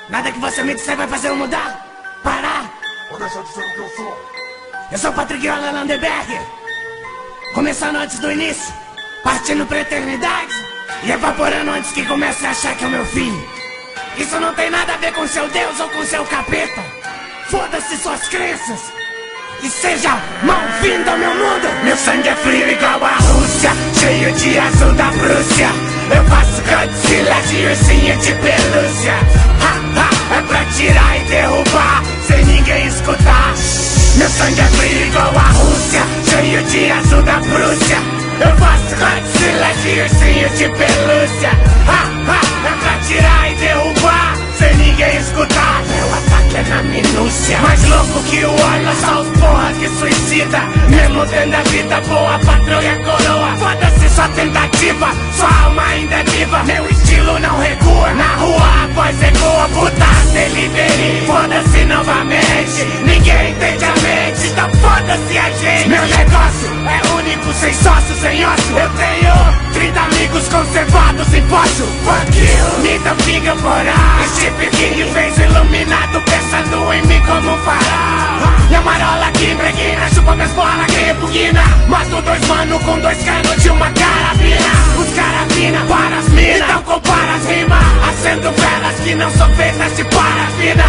Nada que você me disser vai fazer eu mudar. Parar. Vou deixar de ser o que eu sou. Eu sou Patrick Landenberg. Começando antes do início, partindo pra eternidade e evaporando antes que comece a achar que é o meu fim. Isso não tem nada a ver com seu Deus ou com seu capeta. Foda-se suas crenças e seja mal-vindo ao meu mundo. Meu sangue é frio igual a Rússia, cheio de azul da Prússia. Eu faço Godzilla de ursinho de pelúcia. Ha, ha, é pra tirar e derrubar sem ninguém escutar. Meu sangue é frio igual a Rússia, cheio de azul da Prússia. Eu faço Godzilla de ursinho de pelúcia. Ha, ha, é pra tirar e derrubar sem ninguém escutar. Meu ataque é na minúcia, mais louco que o óleo, só os porra que suicida. Mesmo tendo a vida boa, patrão e a coroa. Foda-se sua tentativa, sua alma ainda é viva. Meu estilo não recua, na rua a voz ecoa. Puta delivery, foda-se novamente. Ninguém entende a mente, então foda-se a gente. Meu negócio é único, sem sócio, sem ócio. Eu tenho 30 amigos conservados em fóssil. Fuck you, me dá figa moral. Steve King fez iluminado pensando em mim como um farol. E a marola que impregna, chupa minhas bolas que repugna. Mato dois mano com dois canos de uma carabina. Os carabina para as minas, então compara as rimas. Acendo velas que não são feitas de parafina.